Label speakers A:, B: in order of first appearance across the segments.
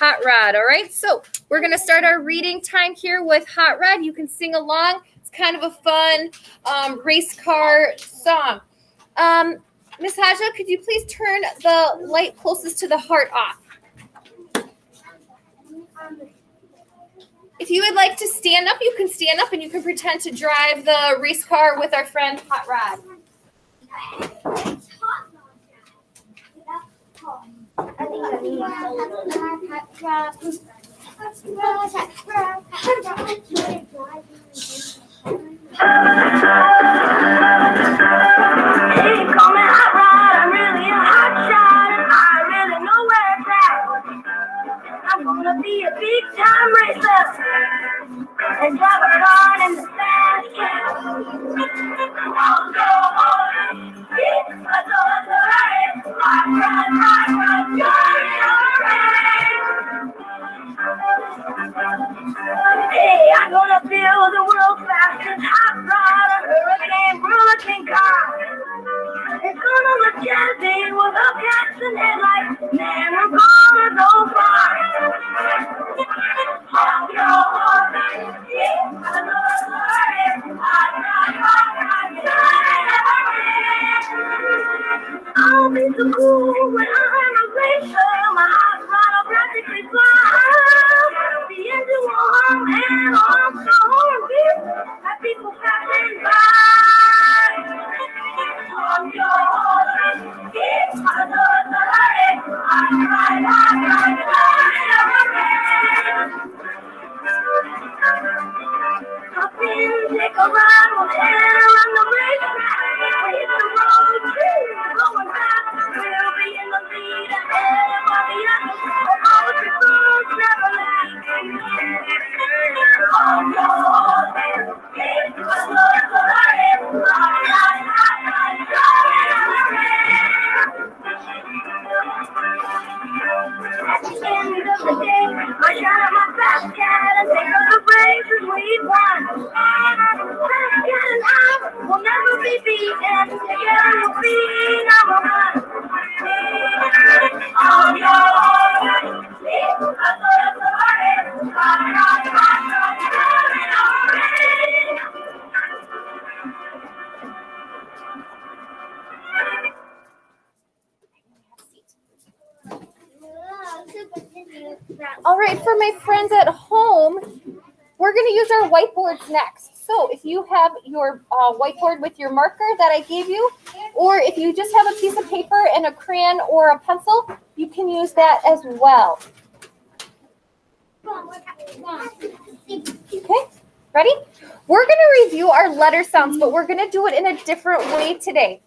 A: Hot Rod. All right, so we're going to start our reading time here with Hot Rod. You can sing along. It's kind of a fun race car song. Miss Haja, could you please turn the light closest to the heart off? If you would like to stand up, you can stand up and you can pretend to drive the race car with our friend Hot Rod.
B: I'm gonna be a big time racer and drive a car in the fast car. I'll go on, keep my doors alive. Hey, I'm gonna build the world's fastest hot rod, a hurricane car. It's gonna look jazzy with a gas and headlights. Man, we're gonna go far. I'll be so cool when I'm a racer. My hot rod will practically fly. The engine will hum and I'm so hungry that people passing by. On your horse, keep my doors alive. Hop in, take a ride, we'll head around the racetrack. We hit the road, going fast. We'll be in the lead ahead of all the others. All the people never last. On your horse, keep my doors alive. At the end of the day, I shot at my fast cat and take all the races we've won. Fast cat and I will never be beaten. Together we'll be number one. On your horse, keep my doors alive.
A: All right, for my friends at home, we're going to use our whiteboards next. So if you have your whiteboard with your marker that I gave you, or if you just have a piece of paper and a crayon or a pencil, you can use that as well. Okay, ready? We're going to review our letter sounds, but we're going to do it in a different way today.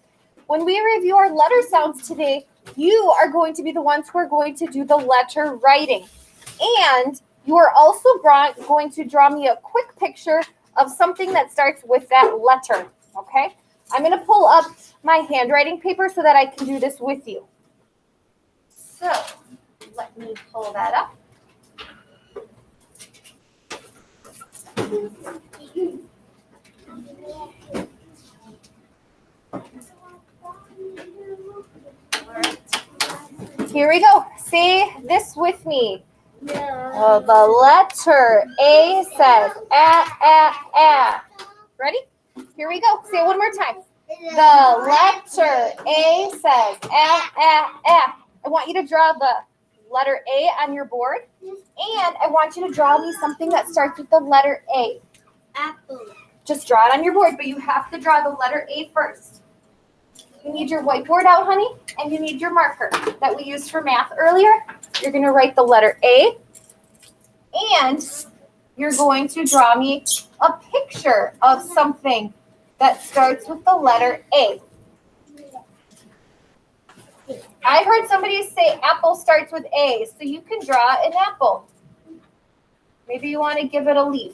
A: When we review our letter sounds today, you are going to be the ones who are going to do the letter writing. And you are also going to draw me a quick picture of something that starts with that letter, okay? I'm going to pull up my handwriting paper so that I can do this with you. So, let me pull that up. All right. Here we go. Say this with me. The letter A says Ready? Here we go. Say it one more time. The letter A says I want you to draw the letter A on your board. And I want you to draw me something that starts with the letter A.
B: Apple.
A: Just draw it on your board, but you have to draw the letter A first. You need your whiteboard out, honey, and you need your marker that we used for math earlier. You're going to write the letter A, and you're going to draw me a picture of something that starts with the letter A. I heard somebody say apple starts with A, so you can draw an apple. Maybe you want to give it a leaf.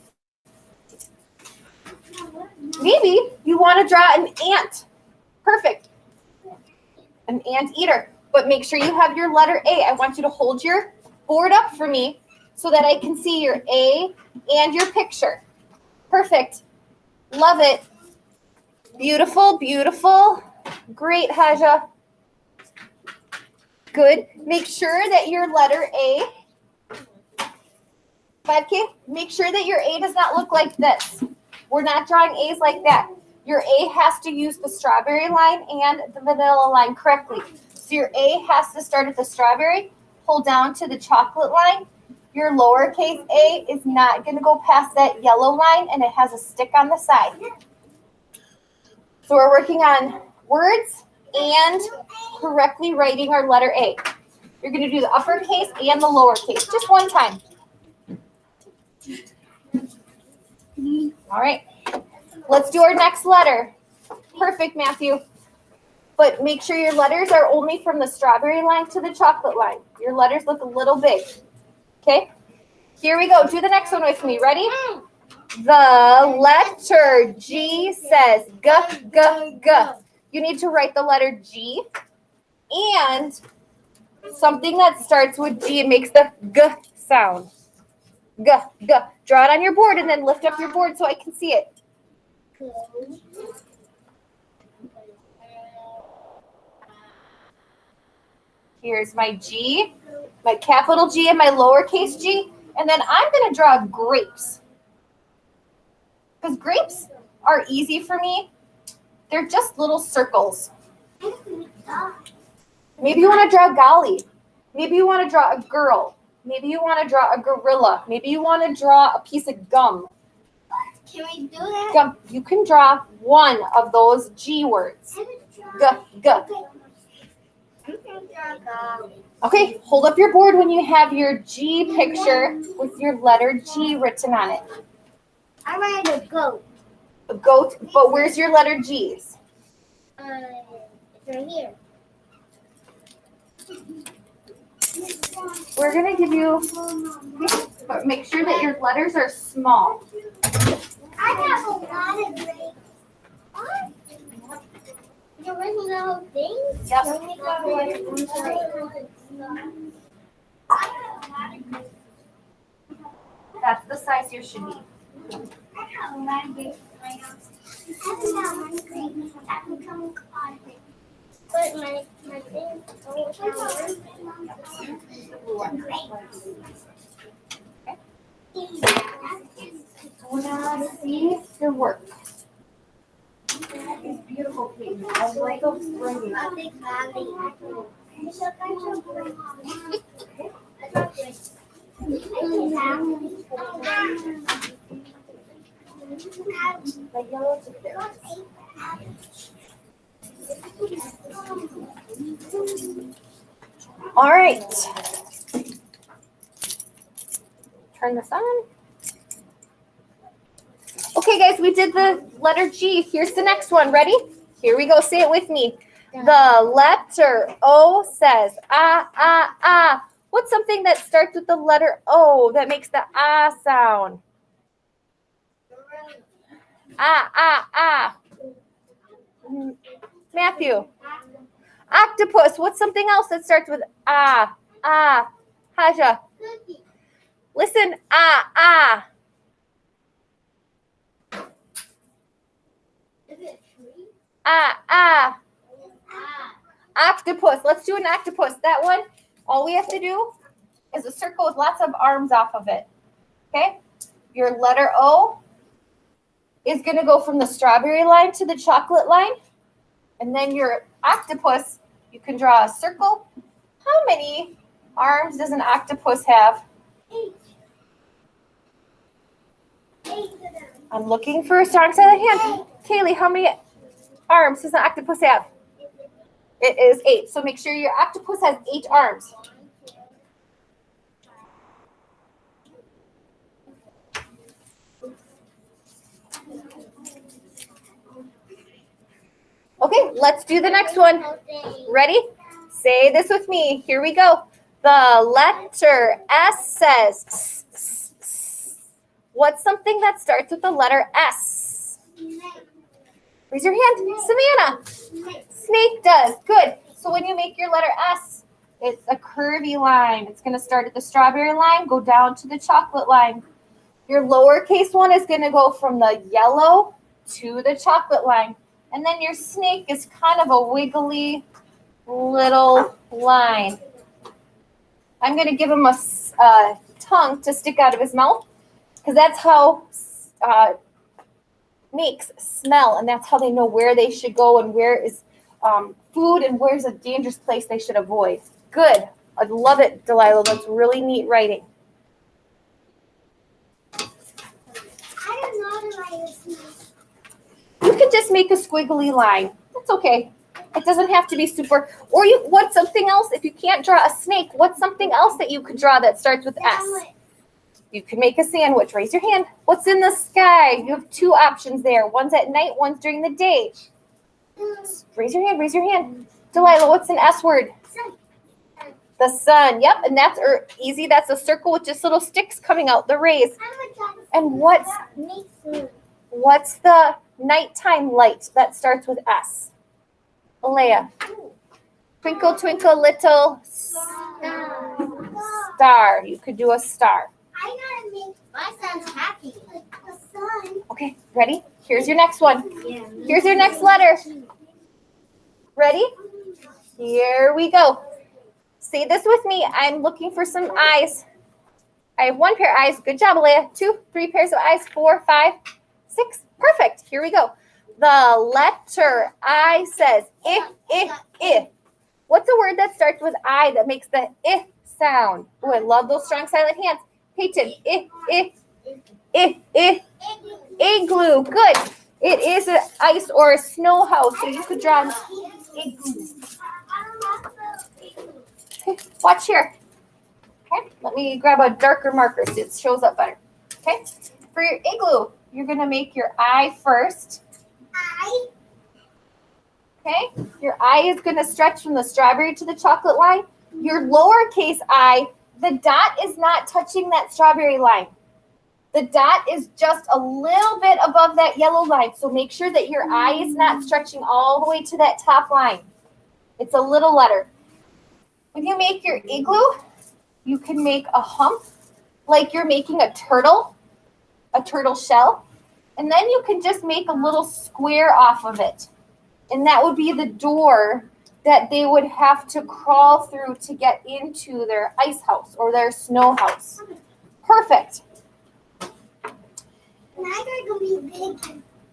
A: Maybe you want to draw an ant. Perfect. An anteater. But make sure you have your letter A. I want you to hold your board up for me so that I can see your A and your picture. Perfect. Love it. Beautiful, beautiful. Great, Haja. Good. Make sure that your letter A 5K, make sure that your A does not look like this. We're not drawing A's like that. Your A has to use the strawberry line and the vanilla line correctly. So your A has to start at the strawberry, pull down to the chocolate line. Your lowercase a is not going to go past that yellow line, and it has a stick on the side. So we're working on words and correctly writing our letter A. You're going to do the uppercase and the lowercase, just one time. All right, let's do our next letter. Perfect, Matthew. But make sure your letters are only from the strawberry line to the chocolate line. Your letters look a little big. Okay, here we go. Do the next one with me. Ready? The letter G says G, G, G. You need to write the letter G and something that starts with G and makes the G sound. G, G. Draw it on your board and then lift up your board so I can see it. Here's my G, my capital G and my lowercase g. And then I'm going to draw grapes. Because grapes are easy for me. They're just little circles. Maybe you want to draw golly. Maybe you want to draw a girl. Maybe you want to draw a gorilla. Maybe you want to draw a piece of gum.
B: Can we do that?
A: Gum. You can draw one of those G words. G, G. Okay, hold up your board when you have your G picture with your letter G written on it.
B: I write a goat.
A: A goat, but where's your letter G's?
B: It's right here.
A: We're going to give you, but make sure that your letters are small.
B: I have a lot of grapes. What? You're writing the whole thing?
A: Yep. That's the size yours should be.
B: I have a lot of grapes in my house. I haven't got one grape. That can come with a grape. But my thing is always
A: Now see your work. It's beautiful, Katie. I like those bringing. The yellow to there. All right. Turn this on. Okay, guys, we did the letter G. Here's the next one. Ready? Here we go. Say it with me. The letter O says ah, ah, ah. What's something that starts with the letter O that makes the ah sound? Ah, ah, ah. Matthew. Octopus. What's something else that starts with ah, ah? Haja. Listen, ah, ah. Ah, ah. Octopus. Let's do an octopus. That one, all we have to do is a circle with lots of arms off of it. Okay? Your letter O is going to go from the strawberry line to the chocolate line. And then your octopus, you can draw a circle. How many arms does an octopus have?
B: 8. 8 of them.
A: I'm looking for a strong side of the hand. Kaylee, how many arms does an octopus have? It is 8. So make sure your octopus has 8 arms. Okay, let's do the next one. Ready? Say this with me. Here we go. The letter S says, what's something that starts with the letter S? Raise your hand. Savannah. Snake does. Good. So when you make your letter S, it's a curvy line. It's going to start at the strawberry line, go down to the chocolate line. Your lowercase one is going to go from the yellow to the chocolate line. And then your snake is kind of a wiggly little line. I'm going to give him a tongue to stick out of his mouth because that's how snakes smell, and that's how they know where they should go and where is food and where's a dangerous place they should avoid. Good. I love it, Delilah. That's really neat writing.
B: I don't know how to write a snake.
A: You can just make a squiggly line. That's okay. It doesn't have to be super. Or you what's something else? If you can't draw a snake, what's something else that you could draw that starts with S? You can make a sandwich. Raise your hand. What's in the sky? You have two options there. One's at night, one's during the day. Raise your hand. Raise your hand. Delilah, what's an S word?
B: Sun.
A: The sun. Yep, and that's easy. That's a circle with just little sticks coming out, the rays. And what's the nighttime light that starts with S? Alea. Twinkle, twinkle, little star. You could do a star.
B: I gotta make my son's happy. Like the sun.
A: Okay, ready? Here's your next one.
B: Yeah.
A: Here's your next letter. Ready? Here we go. Say this with me. I'm looking for some eyes. I have one pair of eyes. Good job, Alea. 2, 3 pairs of eyes. 4, 5, 6. Perfect. Here we go. The letter I says I. What's a word that starts with I that makes the I sound? Oh, I love those strong silent hands. Peyton. Igloo. Good. It is an ice or a snow house, so you could draw an igloo. Okay, watch here. Okay, let me grab a darker marker so it shows up better. Okay, for your igloo, you're going to make your I first. Okay, your I is going to stretch from the strawberry to the chocolate line. Your lowercase I, the dot is not touching that strawberry line. The dot is just a little bit above that yellow line, so make sure that your I is not stretching all the way to that top line. It's a little letter. When you make your igloo, you can make a hump like you're making a turtle shell, and then you can just make a little square off of it. And that would be the door that they would have to crawl through to get into their ice house or their snow house. Perfect.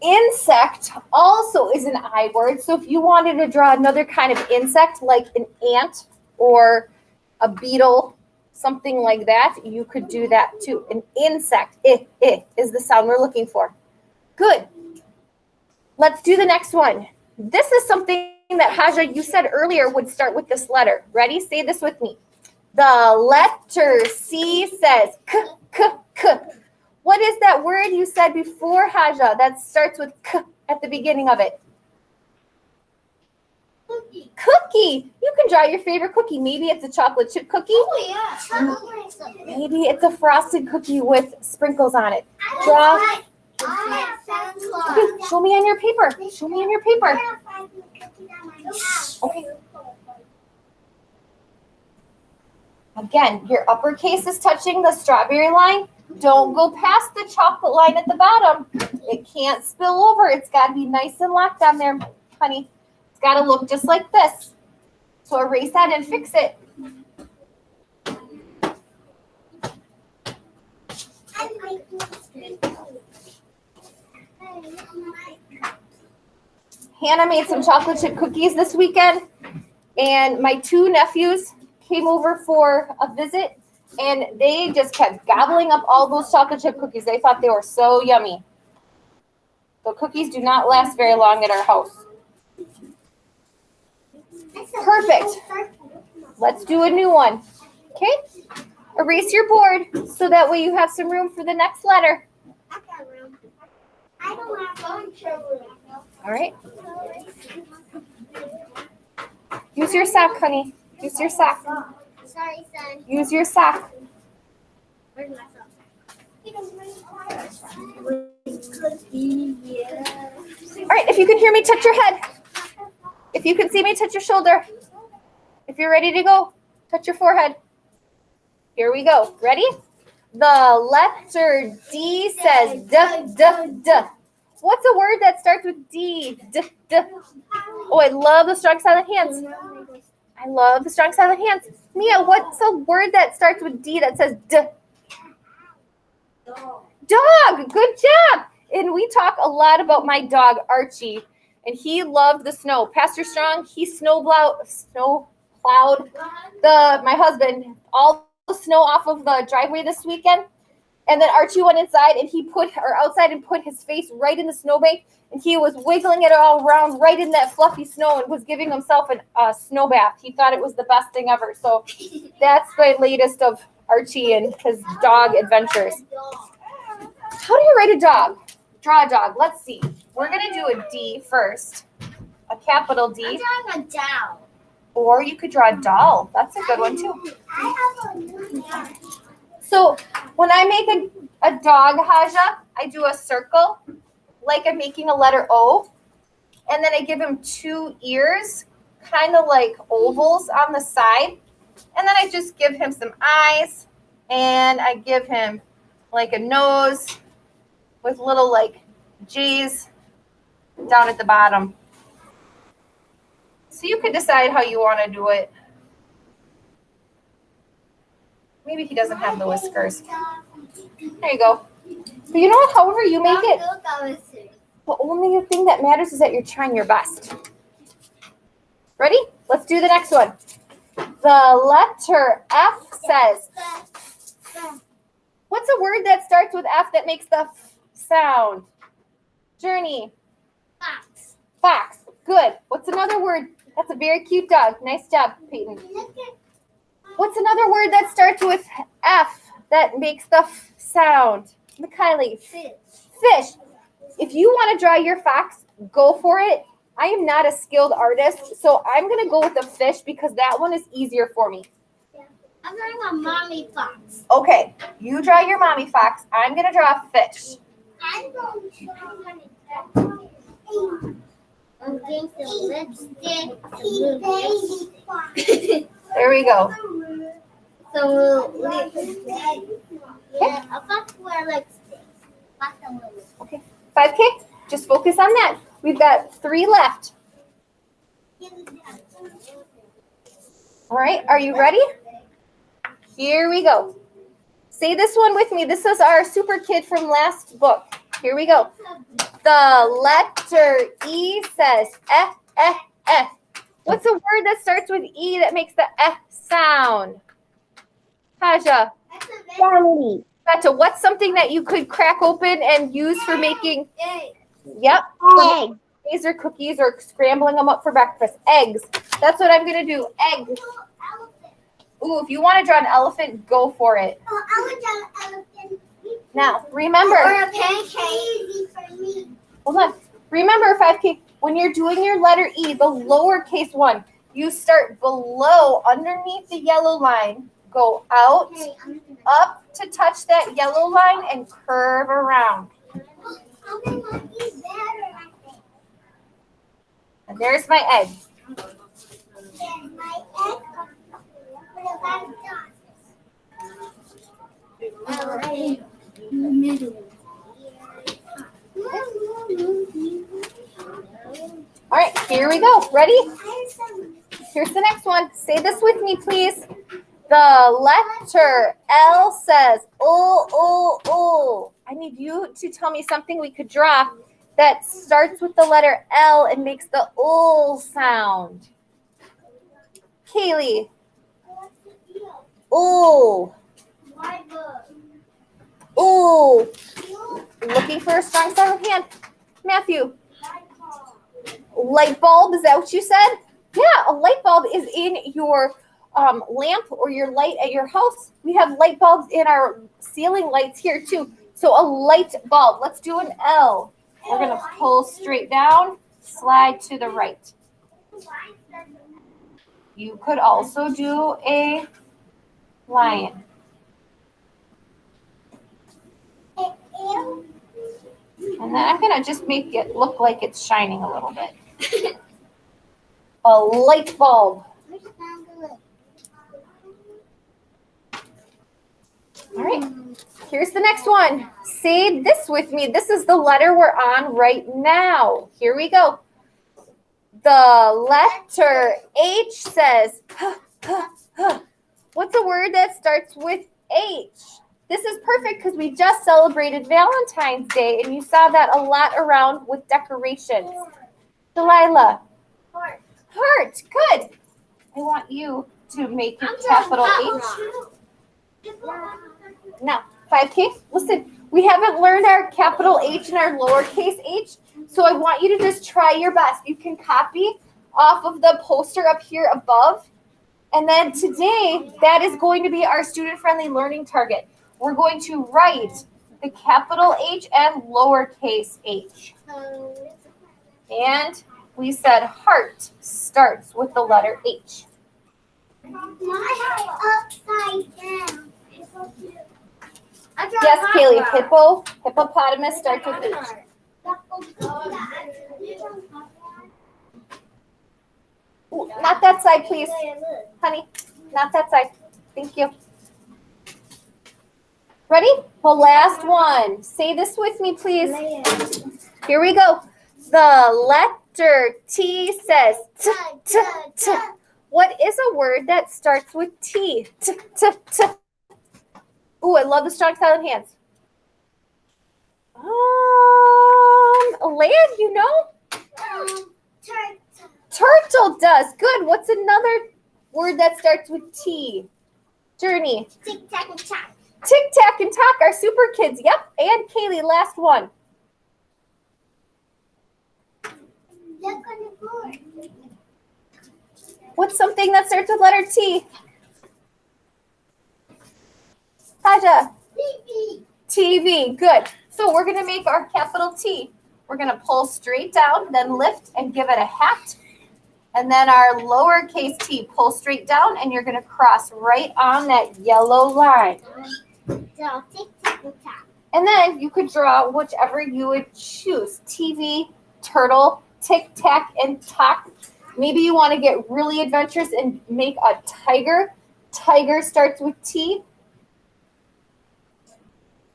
A: Insect also is an I word. So if you wanted to draw another kind of insect like an ant or a beetle, something like that, you could do that too. An insect, I is the sound we're looking for. Good. Let's do the next one. This is something that Haja, you said earlier would start with this letter. Ready? Say this with me. The letter C says k, k, k. What is that word you said before, Haja, that starts with k at the beginning of it?
B: Cookie.
A: Cookie. You can draw your favorite cookie. Maybe it's a chocolate chip cookie.
B: Oh, yeah.
A: Maybe it's a frosted cookie with sprinkles on it.
B: Draw.
A: Okay, show me on your paper. Show me on your paper. Okay. Again, your uppercase is touching the strawberry line. Don't go past the chocolate line at the bottom. It can't spill over. It's got to be nice and locked on there, honey. It's got to look just like this. So erase that and fix it. Hannah made some chocolate chip cookies this weekend, and my 2 nephews came over for a visit, and they just kept gobbling up all those chocolate chip cookies. They thought they were so yummy. The cookies do not last very long at our house. Perfect. Let's do a new one. Okay? Erase your board so that way you have some room for the next letter.
B: I don't have
A: All right. Use your sock, honey. Use your sock.
B: Sorry, son.
A: Use your sock.
B: Where's my sock?
A: All right, if you can hear me, touch your head. If you can see me, touch your shoulder. If you're ready to go, touch your forehead. Here we go. Ready? The letter D says d. What's a word that starts with D? D. Oh, I love the strong silent hands. I love the strong silent hands. Mia, what's a word that starts with D that says d? Dog, good job. And we talk a lot about my dog, Archie, and he loved the snow. Pastor Strong, he snow plowed my husband, all the snow off of the driveway this weekend. And then Archie went inside and outside and put his face right in the snowbank, and he was wiggling it all around right in that fluffy snow and was giving himself a snow bath. He thought it was the best thing ever. So that's the latest of Archie and his dog adventures. How do you write a dog? Draw a dog. Let's see. We're going to do a D first. A capital D.
B: I'm drawing a doll.
A: Or you could draw a doll. That's a good one too.
B: I have a
A: So when I make a dog, Haja, I do a circle like I'm making a letter O. And then I give him 2 ears, kind of like ovals on the side. And then I just give him some eyes. And I give him like a nose with little like G's down at the bottom. So you could decide how you want to do it. Maybe he doesn't have the whiskers. There you go. But you know what? However you make it, the only thing that matters is that you're trying your best. Ready? Let's do the next one. The letter F says, what's a word that starts with F that makes the F sound? Journey.
B: Fox.
A: Fox. Good. What's another word? That's a very cute dog. Nice job, Peyton. What's another word that starts with F that makes the F sound? Mikaylee.
B: Fish.
A: Fish. If you want to draw your fox, go for it. I am not a skilled artist, so I'm going to go with the fish because that one is easier for me.
B: I'm drawing a mommy fox.
A: Okay, you draw your mommy fox. I'm going to draw a fish.
B: I'm going to draw I'm getting some lipstick.
A: There we go.
B: So, yeah, a fox wear lipstick.
A: Okay, 5K. Just focus on that. We've got 3 left. All right, are you ready? Here we go. Say this one with me. This is our super kid from last book. Here we go. The letter E says F, F, F. What's a word that starts with E that makes the F sound? Haja.
B: Family.
A: Gotcha. What's something that you could crack open and use for making? Yep.
B: Egg.
A: Eggs or cookies or scrambling them up for breakfast. Eggs. That's what I'm going to do. Eggs. Ooh, if you want to draw an elephant, go for it.
B: Oh, I would draw an elephant.
A: Now, remember.
B: Or a pancake. For me.
A: Hold on. Remember, 5K, when you're doing your letter E, the lowercase one, you start below, underneath the yellow line, go out, up to touch that yellow line, and curve around. And there's my egg. All right, here we go. Ready? Here's the next one. Say this with me, please. The letter L says, oh, oh, oh. I need you to tell me something we could draw that starts with the letter L and makes the O sound. Kaylee. Oh. Oh. Looking for a strong silent hand. Matthew. Light bulb, is that what you said? Yeah, a light bulb is in your lamp or your light at your house. We have light bulbs in our ceiling lights here too. So a light bulb. Let's do an L. We're going to pull straight down, slide to the right. You could also do a lion. And then I'm going to just make it look like it's shining a little bit. A light bulb. All right, here's the next one. Say this with me. This is the letter we're on right now. Here we go. The letter H says, huh, huh, huh. What's a word that starts with H? This is perfect because we just celebrated Valentine's Day and you saw that a lot around with decorations. Delilah. Heart. Good. I want you to make it capital H. Now, 5K, listen, we haven't learned our capital H and our lowercase h, so I want you to just try your best. You can copy off of the poster up here above. And then today, that is going to be our student-friendly learning target. We're going to write the capital H and lowercase h. And we said heart starts with the letter H.
B: Upside down.
A: Yes, Kaylee, hippopotamus starts with H. Ooh, not that side, please. Honey, not that side. Thank you. Ready? Well, last one. Say this with me, please. Here we go. The letter T says t, t, t. What is a word that starts with T? T, t, t. Ooh, I love the strong silent hands. Land, you know? Turtle does. Good. What's another word that starts with T? Journey.
B: Tic tac and tock.
A: Tic tac and talk. Our super kids. Yep. And Kaylee, last one.
B: Look on the board.
A: What's something that starts with letter T? Taja. TV. Good. So we're going to make our capital T. We're going to pull straight down, then lift and give it a hat. And then our lowercase t, pull straight down, and you're going to cross right on that yellow line.
B: Draw tic tac and tock.
A: And then you could draw whichever you would choose. TV, turtle, tic tac, and tock. Maybe you want to get really adventurous and make a tiger. Tiger starts with T.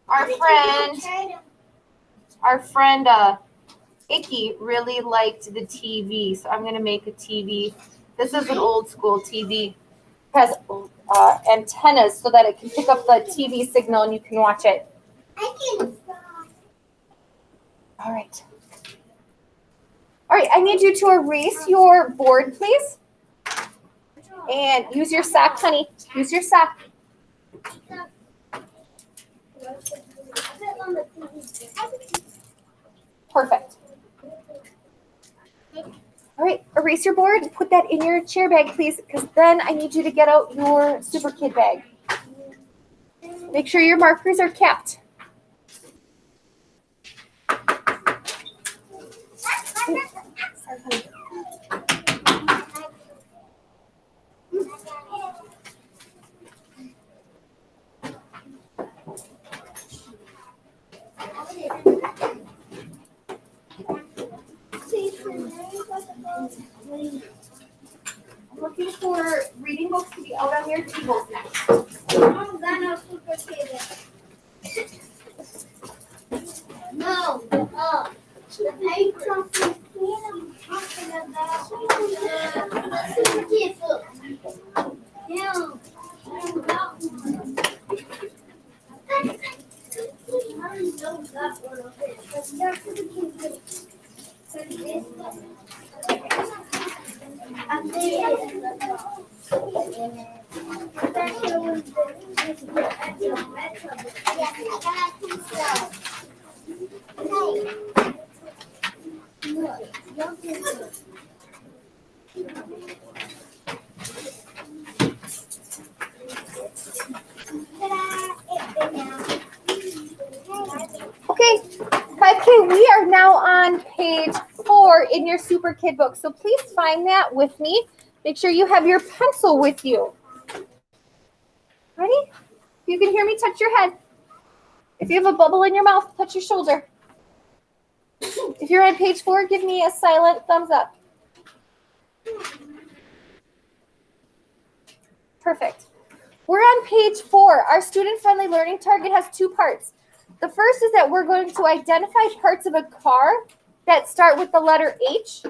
A: Our friend Icky really liked the TV, so I'm going to make a TV. This is an old school TV. It has antennas so that it can pick up the TV signal and you can watch it. All right. All right, I need you to erase your board, please. And use your sock, honey. Use your sock. Perfect. All right, erase your board and put that in your chair bag, please, because then I need you to get out your Super Kid bag. Make sure your markers are capped. I'm looking for reading books to be out on your tables next.
B: No. The paper. Okay, 5K, we are now on page 4 in your Super Kid book. So please find that with me. Make sure you have your pencil with you. Ready? If you can hear me, touch your head. If you have a bubble in your mouth, touch your shoulder. If you're on page 4, give me a silent thumbs up. Perfect. We're on page 4. Our student-friendly learning target has 2 parts. The first is that we're going to identify parts of a car that start with the letter H,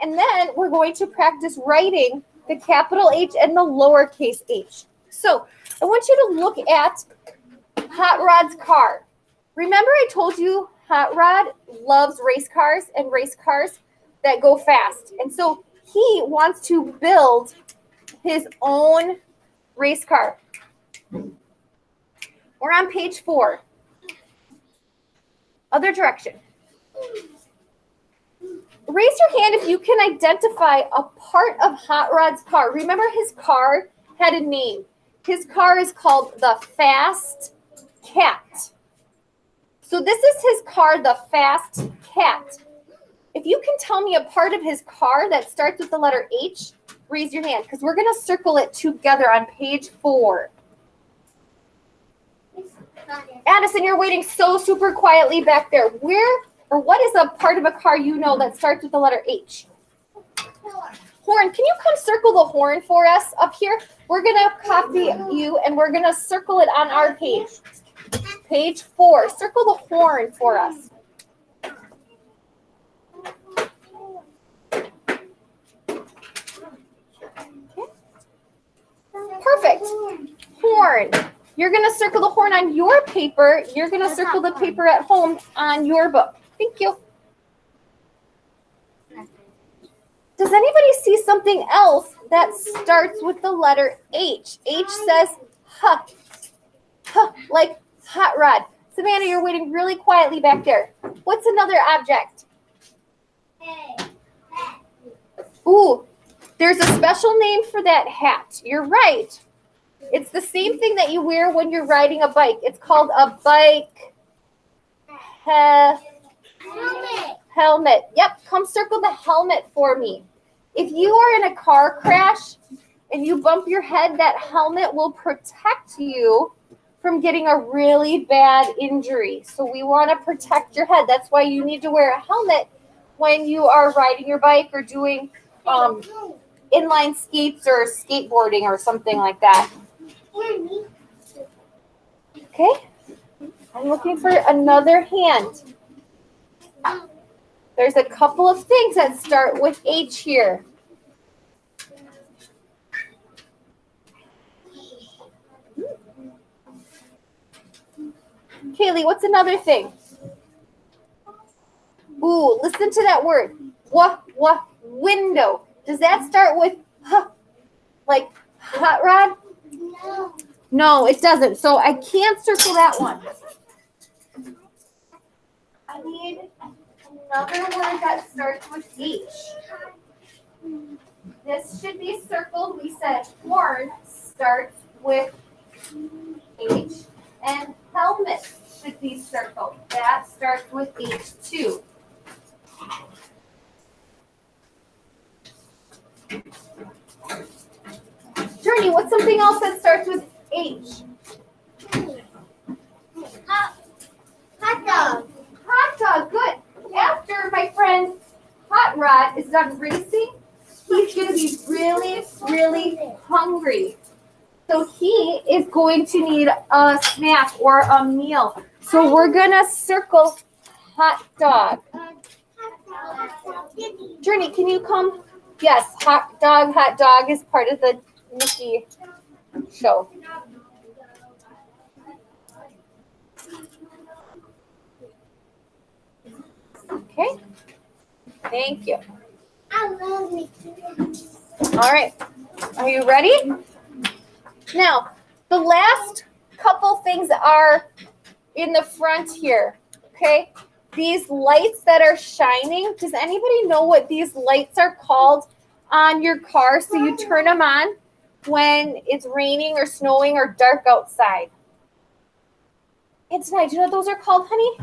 B: and then we're going to practice writing the capital H and the lowercase h. So I want you to look at
A: Hot Rod's car. Remember I told you Hot Rod loves race cars and race cars that go fast. And so he wants to build his own race car. We're on page 4. Other direction. Raise your hand if you can identify a part of Hot Rod's car. Remember his car had a name. His car is called the Fast Cat. So this is his car, the Fast Cat. If you can tell me a part of his car that starts with the letter H, raise your hand because we're going to circle it together on page 4. Addison, you're waiting so super quietly back there. Where or what is a part of a car you know that starts with the letter H? Horn. Can you come circle the horn for us up here? We're going to copy you and we're going to circle it on our page. Page 4. Circle the horn for us. Perfect. Horn. You're going to circle the horn on your paper. You're going to circle the paper at home on your book. Thank you. Does anybody see something else that starts with the letter H? H says huh. Huh, like hot rod. Savannah, you're waiting really quietly back there. What's another object? Ooh, there's a special name for that hat. You're right. It's the same thing that you wear when you're riding a bike. It's called a bike helmet. Yep, come circle the helmet for me. If you are in a car crash and you bump your head, that helmet will protect you from getting a really bad injury. So we want to protect your head. That's why you need to wear a helmet when you are riding your bike or doing inline skates or skateboarding or something like that. Okay, I'm looking for another hand. There's a couple of things that start with H here. Kaylee, what's another thing? Ooh, listen to that word. Window. Does that start with huh, like hot rod? No, it doesn't. So I can't circle that one. I need another word that starts with H. This should be circled. We said horn starts with H, and helmet should be circled. That starts with H too. Journey, what's something else that starts with H?
B: Hot dog.
A: Hot dog, good. After my friend Hot Rod is done racing, he's going to be really, really hungry. So he is going to need a snack or a meal. So we're going to circle hot dog. Journey, can you come? Yes, hot dog is part of the Mickey show. Okay. Thank you.
B: I love Mickey.
A: All right. Are you ready? Now, the last couple things are in the front here. Okay. These lights that are shining. Does anybody know what these lights are called on your car? So you turn them on when it's raining or snowing or dark outside. It's nice. Do you know what those are called, honey?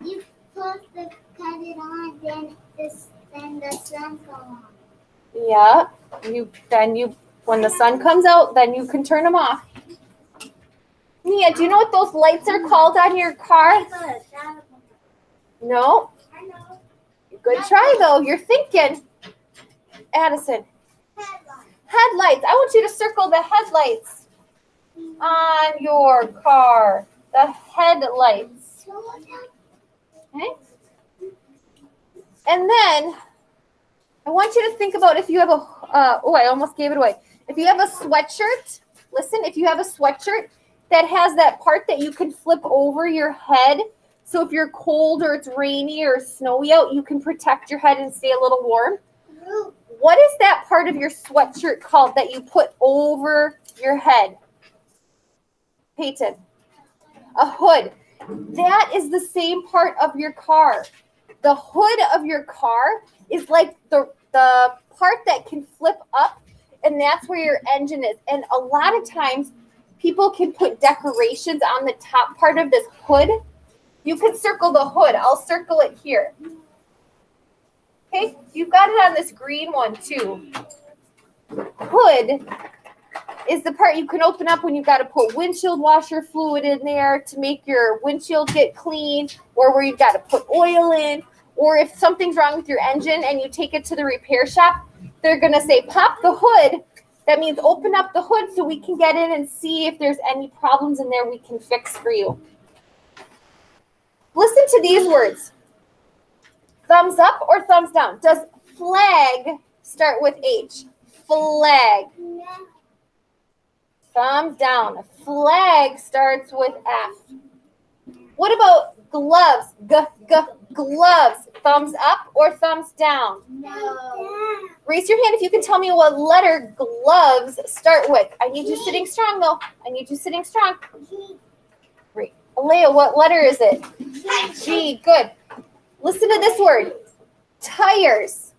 B: You put the cut it on, then the sun goes on.
A: Yeah. When the sun comes out, then you can turn them off. Mia, do you know what those lights are called on your car? No.
B: I know.
A: Good try though. You're thinking. Addison. Headlights. I want you to circle the headlights on your car. The headlights. Okay. And then I want you to think about if you have I almost gave it away. If you have a sweatshirt, listen, if you have a sweatshirt that has that part that you can flip over your head. So if you're cold or it's rainy or snowy out, you can protect your head and stay a little warm. What is that part of your sweatshirt called that you put over your head? Peyton. A hood. That is the same part of your car. The hood of your car is like the part that can flip up, and that's where your engine is. And a lot of times people can put decorations on the top part of this hood. You can circle the hood. I'll circle it here. Okay, you've got it on this green one too. Hood is the part you can open up when you've got to put windshield washer fluid in there to make your windshield get clean, or where you've got to put oil in, or if something's wrong with your engine and you take it to the repair shop, they're going to say, pop the hood. That means open up the hood so we can get in and see if there's any problems in there we can fix for you. Listen to these words. Thumbs up or thumbs down? Does flag start with H? Flag. Thumbs down. Flag starts with F. What about gloves? Gloves. Thumbs up or thumbs down?
B: No.
A: Raise your hand if you can tell me what letter gloves start with. I need you sitting strong, though. I need you sitting strong. Great. Alea, what letter is it? G. Good. Listen to this word. Tires.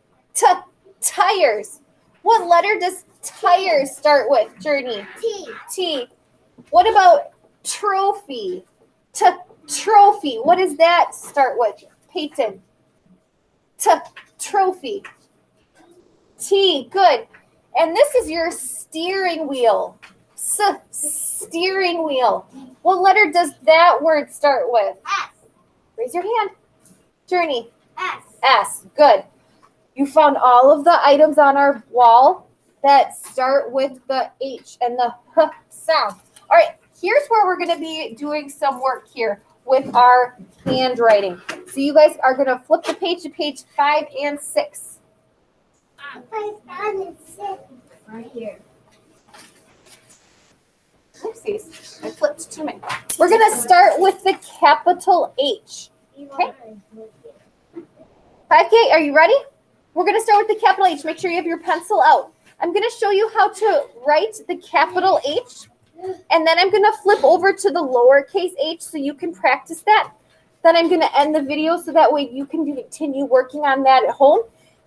A: Tires. What letter does tires start with, Journey? T. What about trophy? Trophy. What does that start with, Peyton? Trophy. T. Good. And this is your steering wheel. Steering wheel. What letter does that word start with?
B: S.
A: Raise your hand. Journey.
B: S.
A: S. Good. You found all of the items on our wall that start with the H and the H sound. All right, here's where we're going to be doing some work here with our handwriting. So you guys are going to flip the page to page 5 and 6.
B: Right here.
A: Oopsies, I flipped too many. We're going to start with the capital H. Okay. 5K, are you ready? We're going to start with the capital H. Make sure you have your pencil out. I'm going to show you how to write the capital H, and then I'm going to flip over to the lowercase h so you can practice that. Then I'm going to end the video so that way you can continue working on that at home.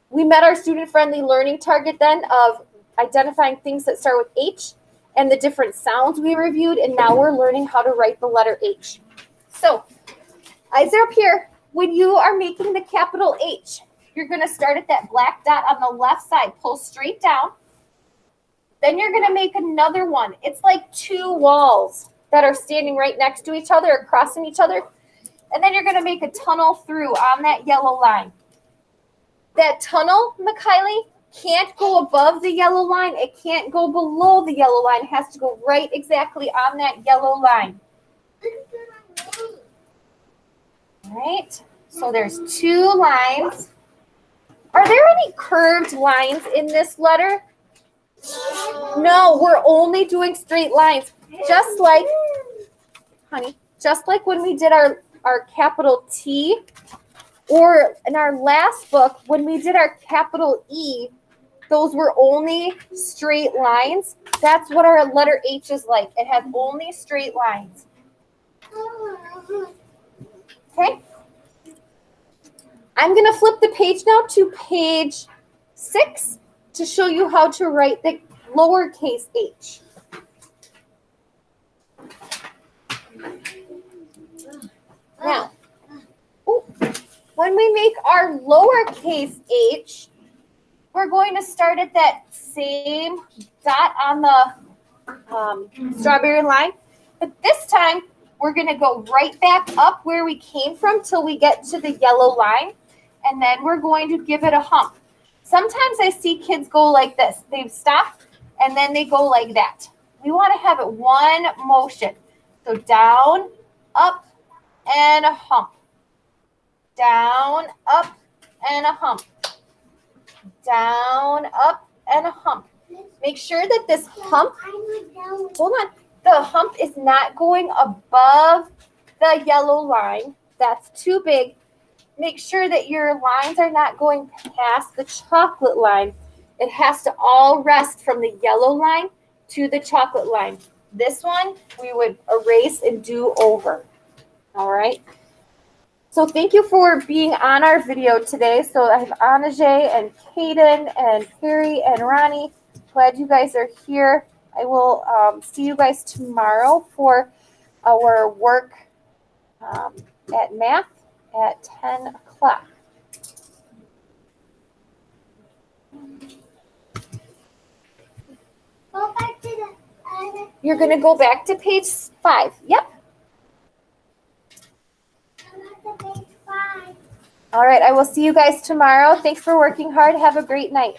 A: We met our student-friendly learning target then of identifying things that start with H and the different sounds we reviewed, and now we're learning how to write the letter H. So, eyes are up here. When you are making the capital H, you're going to start at that black dot on the left side, pull straight down. Then you're going to make another one. It's like two walls that are standing right next to each other or crossing each other. And then you're going to make a tunnel through on that yellow line. That tunnel, Mikaylee, can't go above the yellow line. It can't go below the yellow line. It has to go right exactly on that yellow line. All right. So there's two lines. Are there any curved lines in this letter? No, we're only doing straight lines. Just like, honey, just like when we did our capital T, or in our last book, when we did our capital E, those were only straight lines. That's what our letter H is like. It has only straight lines. Okay? I'm going to flip the page now to page 6 to show you how to write the lowercase h. Now, when we make our lowercase h, we're going to start at that same dot on the strawberry line. But this time, we're going to go right back up where we came from till we get to the yellow line. And then we're going to give it a hump. Sometimes I see kids go like this. They stop, and then they go like that. We want to have it one motion. So down, up, and a hump. Down, up, and a hump. Down, up, and a hump. Make sure that this hump, hold on, the hump is not going above the yellow line. That's too big. Make sure that your lines are not going past the chocolate line. It has to all rest from the yellow line to the chocolate line. This one we would erase and do over. All right. So thank you for being on our video today. So I have Anajay and Kaden and Perry and Ronnie. Glad you guys are here. I will see you guys tomorrow for our work at math at 10 o'clock.
B: Go back to the
A: You're going to go back to page 5. Yep.
B: I'm at the page 5.
A: All right. I will see you guys tomorrow. Thanks for working hard. Have a great night.